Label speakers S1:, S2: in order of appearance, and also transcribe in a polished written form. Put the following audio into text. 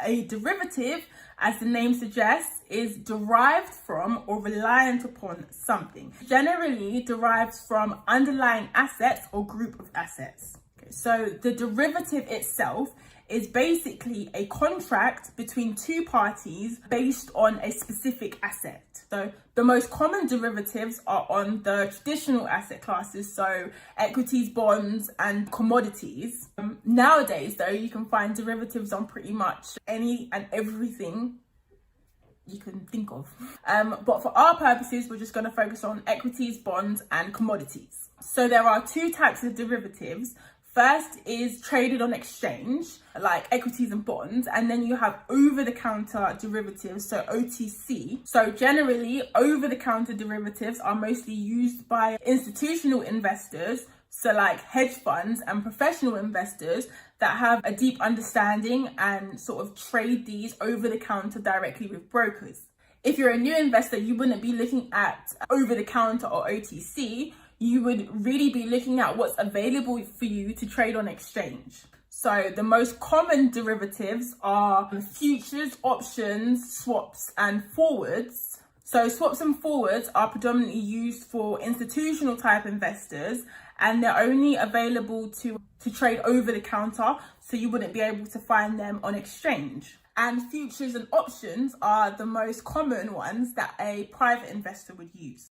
S1: A derivative, as the name suggests, is derived from or reliant upon something. Generally derives from underlying assets or group of assets. Okay, so the derivative itself is basically a contract between two parties based on a specific asset. So the most common derivatives are on the traditional asset classes, so equities, bonds, and commodities. Nowadays, though, you can find derivatives on pretty much any and everything you can think of. But for our purposes, we're just going to focus on equities, bonds, and commodities. So there are two types of derivatives. First is traded on exchange, like equities and bonds, and then you have over-the-counter derivatives, so OTC. So generally, over-the-counter derivatives are mostly used by institutional investors, so like hedge funds and professional investors that have a deep understanding and sort of trade these over-the-counter directly with brokers. If you're a new investor, you wouldn't be looking at over-the-counter or OTC. You would really be looking at what's available for you to trade on exchange. So the most common derivatives are futures, options, swaps, and forwards. So swaps and forwards are predominantly used for institutional type investors, and they're only available to trade over the counter, so you wouldn't be able to find them on exchange. And futures and options are the most common ones that a private investor would use.